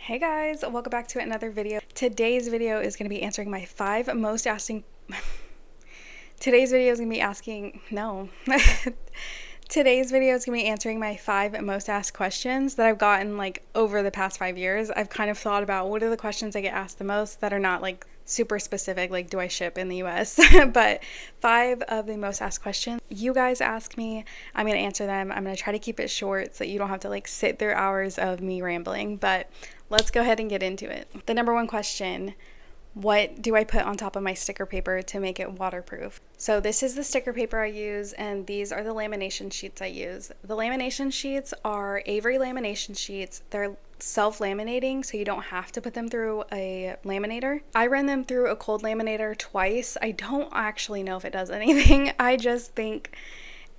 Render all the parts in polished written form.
Hey guys, welcome back to another video. Today's video is going to be answering my five most asking Today's video is going to be asking no. Today's video is going to be answering my five most asked questions that I've gotten like over the past 5 years. I've kind of thought about what are the questions I get asked the most that are not like super specific, like do I ship in the US? But five of the most asked questions you guys ask me, I'm going to answer them. I'm going to try to keep it short so that you don't have to like sit through hours of me rambling, but let's go ahead and get into it. The number one question: what do I put on top of my sticker paper to make it waterproof? So this is the sticker paper I use, and these are the lamination sheets I use. The lamination sheets are Avery lamination sheets. They're self-laminating, so you don't have to put them through a laminator. I run them through a cold laminator twice. I don't actually know if it does anything. I just think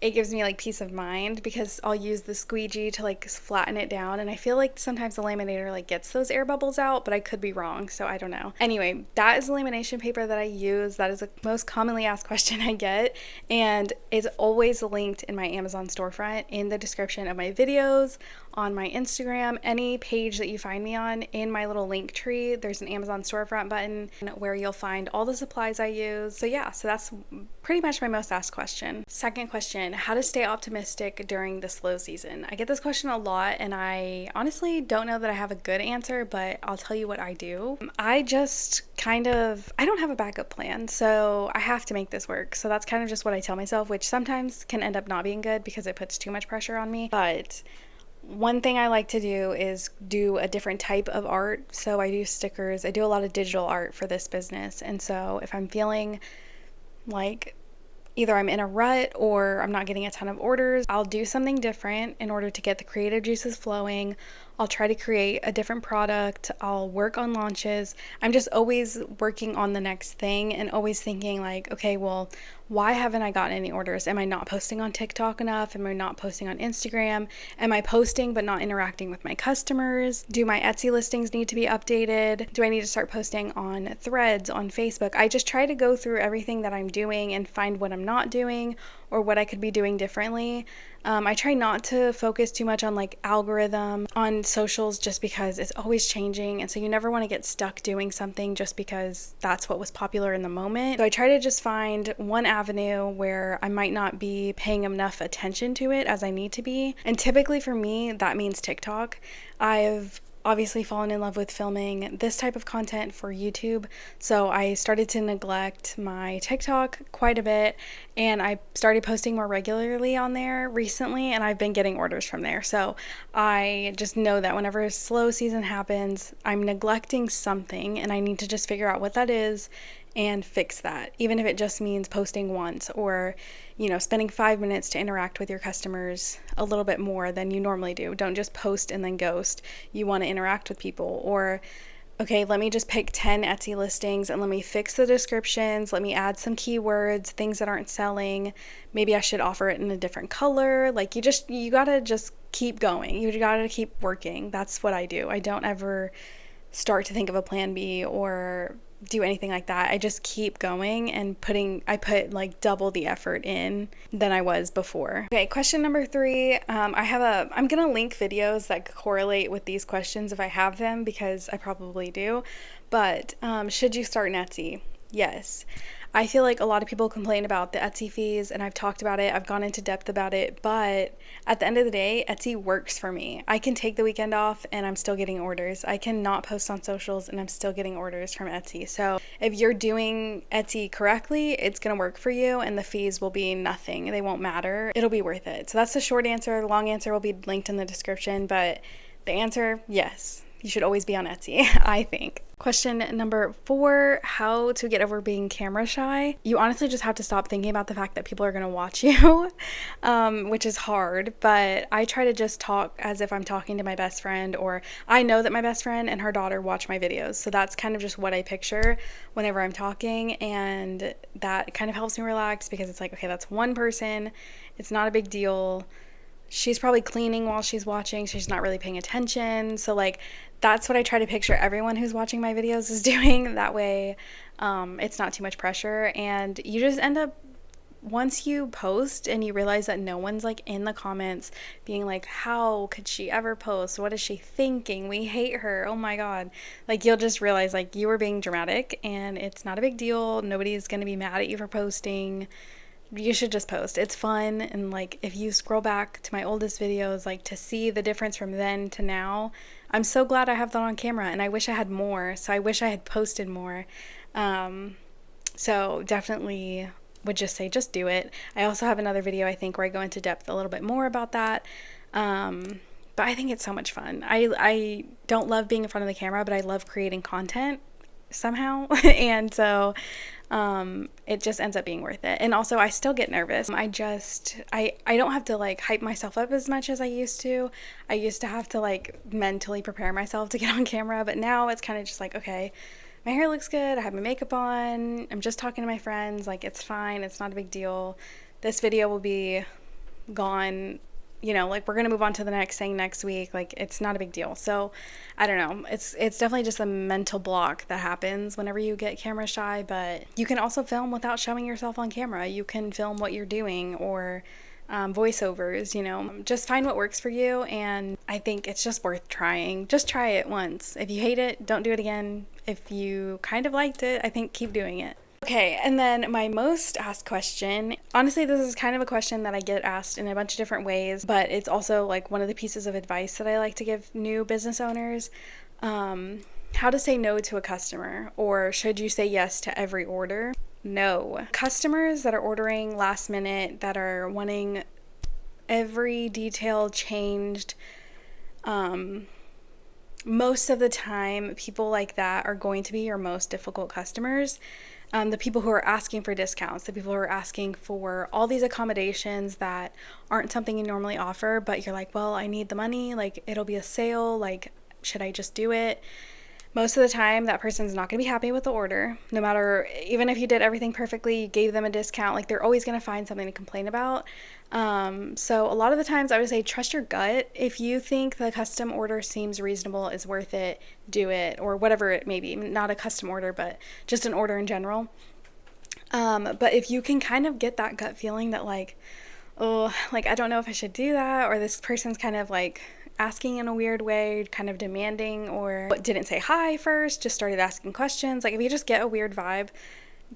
it gives me like peace of mind because I'll use the squeegee to like flatten it down, and I feel like sometimes the laminator like gets those air bubbles out, but I could be wrong, so I don't know. Anyway, that is the lamination paper that I use. That is the most commonly asked question I get, and it's always linked in my Amazon storefront, in the description of my videos, on my Instagram, any page that you find me on. In my little link tree, there's an Amazon storefront button where you'll find all the supplies I use. So yeah, so that's pretty much my most asked question. Second question: how to stay optimistic during the slow season. I get this question a lot, and I honestly don't know that I have a good answer, but I'll tell you what I do. I just I don't have a backup plan, so I have to make this work. So that's kind of just what I tell myself, which sometimes can end up not being good because it puts too much pressure on me. But one thing I like to do is do a different type of art. So I do stickers. I do a lot of digital art for this business. And so if I'm feeling like either I'm in a rut or I'm not getting a ton of orders, I'll do something different in order to get the creative juices flowing. I'll try to create a different product. I'll work on launches. I'm just always working on the next thing and always thinking like, okay, well, why haven't I gotten any orders? Am I not posting on TikTok enough? Am I not posting on Instagram? Am I posting but not interacting with my customers? Do my Etsy listings need to be updated? Do I need to start posting on Threads, on Facebook? I just try to go through everything that I'm doing and find what I'm not doing or what I could be doing differently. I try not to focus too much on like algorithm on socials just because it's always changing, and so you never want to get stuck doing something just because that's what was popular in the moment. So I try to just find one avenue where I might not be paying enough attention to it as I need to be, and typically for me that means TikTok. I've obviously fallen in love with filming this type of content for YouTube, so I started to neglect my TikTok quite a bit, and I started posting more regularly on there recently, and I've been getting orders from there. So I just know that whenever a slow season happens, I'm neglecting something, and I need to just figure out what that is and fix that, even if it just means posting once or, spending 5 minutes to interact with your customers a little bit more than you normally do. Don't just post and then ghost. You want to interact with people. Or, okay, let me just pick 10 Etsy listings and let me fix the descriptions. Let me add some keywords, things that aren't selling. Maybe I should offer it in a different color. Like you gotta just keep going. You gotta keep working. That's what I do. I don't ever start to think of a plan B or do anything like that. I just keep going and I put like double the effort in than I was before. Okay, question number 3. I'm gonna link videos that correlate with these questions if I have them, because I probably do. But should you start an Etsy? Yes. I feel like a lot of people complain about the Etsy fees, and I've talked about it. I've gone into depth about it, but at the end of the day, Etsy works for me. I can take the weekend off and I'm still getting orders. I can not post on socials and I'm still getting orders from Etsy. So if you're doing Etsy correctly, it's going to work for you, and the fees will be nothing. They won't matter. It'll be worth it. So that's the short answer. The long answer will be linked in the description, but the answer, yes. You should always be on Etsy, I think. Question number 4, how to get over being camera shy. You honestly just have to stop thinking about the fact that people are going to watch you, which is hard, but I try to just talk as if I'm talking to my best friend, or I know that my best friend and her daughter watch my videos, so that's kind of just what I picture whenever I'm talking, and that kind of helps me relax because it's like, okay, that's one person, it's not a big deal. She's probably cleaning while she's watching, so she's not really paying attention. So like that's what I try to picture everyone who's watching my videos is doing. That way it's not too much pressure, and you just end up once you post and you realize that no one's like in the comments being like, how could she ever post? What is she thinking? We hate her. Oh my God. Like, you'll just realize like you were being dramatic and it's not a big deal. Nobody's going to be mad at you for posting. You should just post. It's fun. And like, if you scroll back to my oldest videos, like to see the difference from then to now, I'm so glad I have that on camera, and I wish I had more. So I wish I had posted more. So definitely would just say, just do it. I also have another video, I think, where I go into depth a little bit more about that. But I think it's so much fun. I don't love being in front of the camera, but I love creating content somehow. And so it just ends up being worth it. And also, I still get nervous. I don't have to like hype myself up as much as I used to. I used to have to like mentally prepare myself to get on camera, but now it's kind of just like, okay, my hair looks good, I have my makeup on, I'm just talking to my friends, like it's fine, it's not a big deal. This video will be gone, you know, like we're gonna move on to the next thing next week. Like, it's not a big deal. So I don't know, it's definitely just a mental block that happens whenever you get camera shy. But you can also film without showing yourself on camera. You can film what you're doing, or voiceovers, you know, just find what works for you. And I think it's just worth trying. Just try it once. If you hate it, don't do it again. If you kind of liked it, I think keep doing it. Okay, and then my most asked question, honestly, this is kind of a question that I get asked in a bunch of different ways, but it's also like one of the pieces of advice that I like to give new business owners. How to say no to a customer, or should you say yes to every order? No. Customers that are ordering last minute, that are wanting every detail changed, most of the time, people like that are going to be your most difficult customers. The people who are asking for discounts, the people who are asking for all these accommodations that aren't something you normally offer, but you're like, well, I need the money, like it'll be a sale, like should I just do it? Most of the time, that person's not going to be happy with the order. No matter, even if you did everything perfectly, you gave them a discount, like they're always going to find something to complain about. So a lot of the times I would say trust your gut. If you think the custom order seems reasonable, is worth it, do it, or whatever it may be. Not a custom order, but just an order in general. But if you can kind of get that gut feeling that like, oh, like I don't know if I should do that, or this person's kind of like asking in a weird way, kind of demanding, or didn't say hi first, just started asking questions. Like if you just get a weird vibe,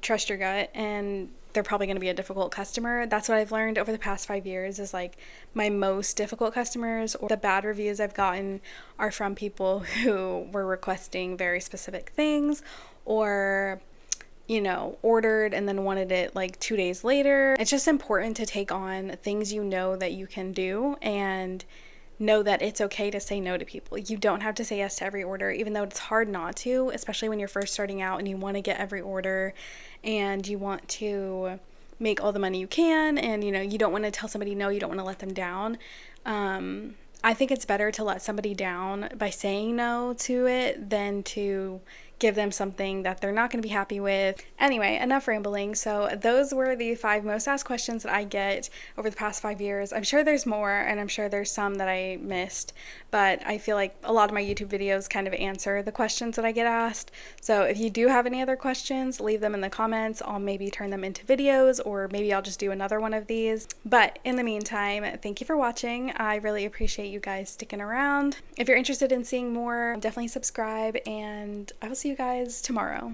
trust your gut, and they're probably going to be a difficult customer. That's what I've learned over the past 5 years, is like my most difficult customers, or the bad reviews I've gotten, are from people who were requesting very specific things, or you know, ordered and then wanted it like 2 days later. It's just important to take on things you know that you can do, and know that it's okay to say no to people. You don't have to say yes to every order, even though it's hard not to, especially when you're first starting out and you want to get every order and you want to make all the money you can, and you know, you don't want to tell somebody no, you don't want to let them down. I think it's better to let somebody down by saying no to it than to give them something that they're not going to be happy with. Anyway, enough rambling. So those were the 5 most asked questions that I get over the past 5 years. I'm sure there's more, and I'm sure there's some that I missed, but I feel like a lot of my YouTube videos kind of answer the questions that I get asked. So if you do have any other questions, leave them in the comments. I'll maybe turn them into videos, or maybe I'll just do another one of these. But in the meantime, thank you for watching. I really appreciate you guys sticking around. If you're interested in seeing more, definitely subscribe, and I will see you guys tomorrow.